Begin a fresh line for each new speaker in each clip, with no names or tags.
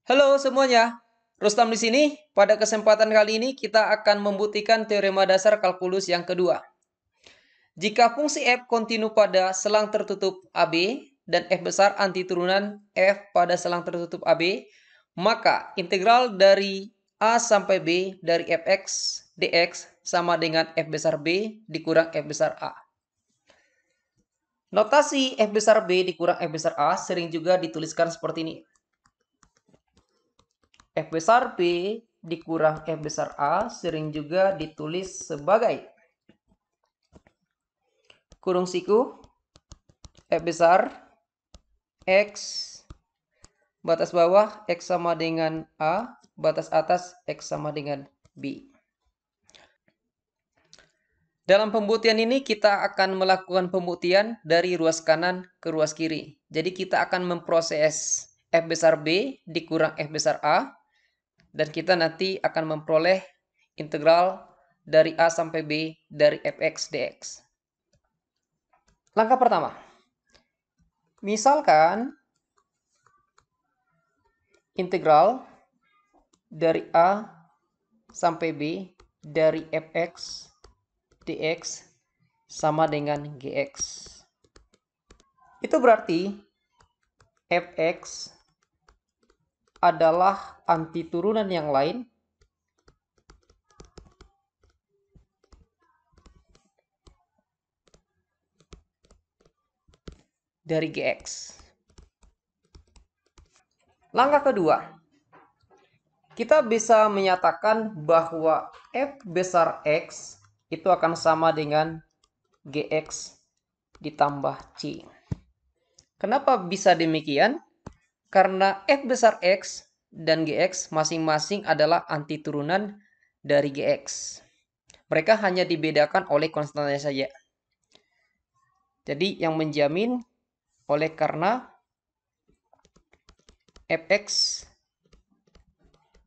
Halo semuanya, Rustam di sini. Pada kesempatan kali ini kita akan membuktikan teorema dasar kalkulus yang kedua. Jika fungsi f kontinu pada selang tertutup AB dan f besar antiturunan f pada selang tertutup AB, maka integral dari A sampai B dari fx dx sama dengan f besar B dikurang f besar A. Notasi f besar B dikurang f besar A sering juga dituliskan seperti ini. F besar B dikurang F besar A sering juga ditulis sebagai kurung siku F besar X batas bawah X sama dengan A, batas atas X sama dengan B. Dalam pembuktian ini kita akan melakukan pembuktian dari ruas kanan ke ruas kiri. Jadi kita akan memproses F besar B dikurang F besar A. Dan kita nanti akan memperoleh integral dari A sampai B dari fx dx. Langkah pertama. Misalkan integral dari A sampai B dari fx dx sama dengan gx. Itu berarti fx adalah antiturunan yang lain dari gx. Langkah kedua, kita bisa menyatakan bahwa f besar x itu akan sama dengan gx ditambah c. Kenapa bisa demikian? Karena f besar x dan gx masing-masing adalah antiturunan dari gx. Mereka hanya dibedakan oleh konstannya saja. Jadi yang menjamin oleh karena fx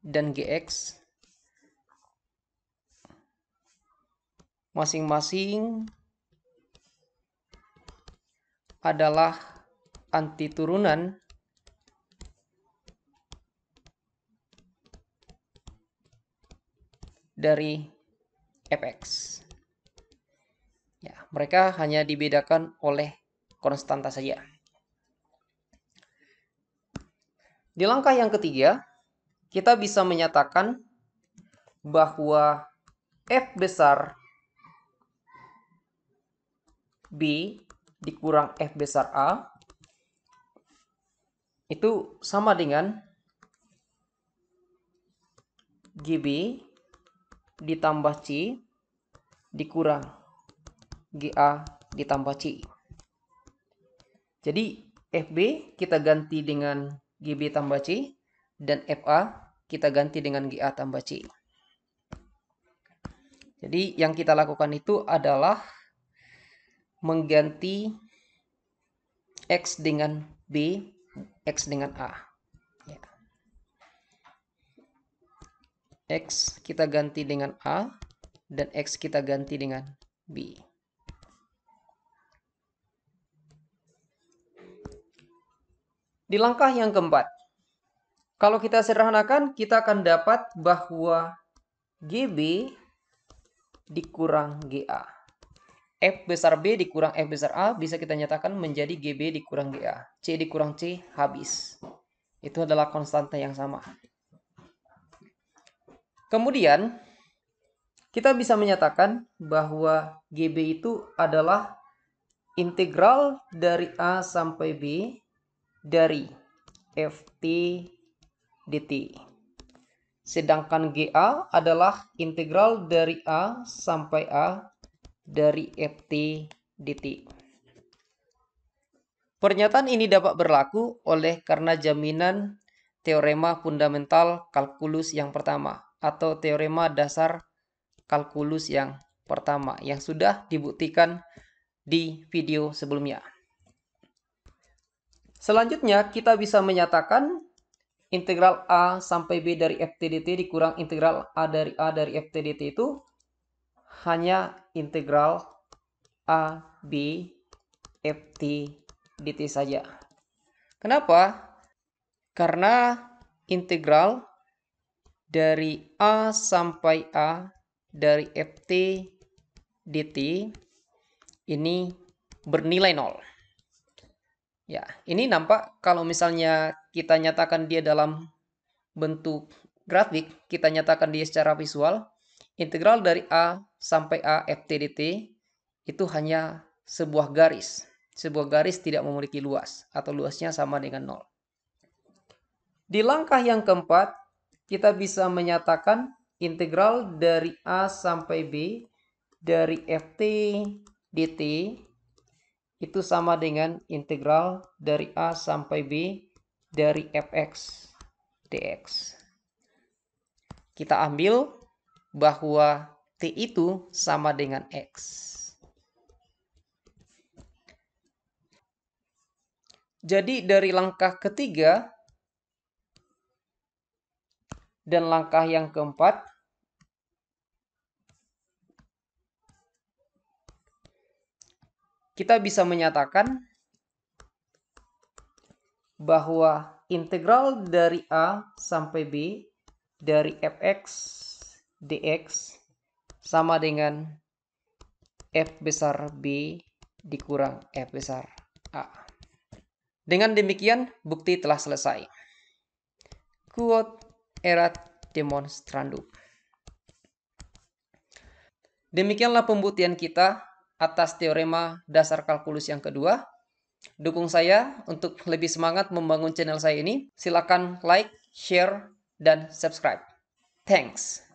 dan gx masing-masing adalah antiturunan dari fx. Ya, mereka hanya dibedakan oleh konstanta saja. Di langkah yang ketiga, kita bisa menyatakan bahwa f besar B dikurang f besar A itu sama dengan GB ditambah C dikurang GA ditambah C. Jadi FB kita ganti dengan GB tambah C dan FA kita ganti dengan GA tambah C. Jadi yang kita lakukan itu adalah mengganti X dengan B, X dengan A. X kita ganti dengan A dan X kita ganti dengan B. Di langkah yang keempat, kalau kita sederhanakan, kita akan dapat bahwa GB dikurang GA. F besar B dikurang F besar A bisa kita nyatakan menjadi GB dikurang GA. C dikurang C habis. Itu adalah konstanta yang sama. Kemudian, kita bisa menyatakan bahwa GB itu adalah integral dari A sampai B dari Ft dt. Sedangkan GA adalah integral dari A sampai A dari Ft dt. Pernyataan ini dapat berlaku oleh karena jaminan teorema fundamental kalkulus yang pertama atau teorema dasar kalkulus yang pertama yang sudah dibuktikan di video sebelumnya. Selanjutnya kita bisa menyatakan integral A sampai B dari Ft dt dikurang integral A dari Ft dt itu hanya integral A B Ft dt saja. Kenapa? Karena integral dari A sampai A dari ft dt ini bernilai 0. Ya, ini nampak kalau misalnya kita nyatakan dia dalam bentuk grafik, kita nyatakan dia secara visual, integral dari A sampai A ft dt itu hanya sebuah garis. Sebuah garis tidak memiliki luas atau luasnya sama dengan 0. Di langkah yang keempat, kita bisa menyatakan integral dari A sampai B dari ft dt itu sama dengan integral dari A sampai B dari fx dx. Kita ambil bahwa t itu sama dengan x. Jadi dari langkah ketiga dan langkah yang keempat, kita bisa menyatakan bahwa integral dari A sampai B dari fx dx sama dengan f besar B dikurang f besar A. Dengan demikian, bukti telah selesai. Quod erat demonstrandum. Demikianlah pembuktian kita atas teorema dasar kalkulus yang kedua. Dukung saya untuk lebih semangat membangun channel saya ini. Silakan like, share, dan subscribe. Thanks.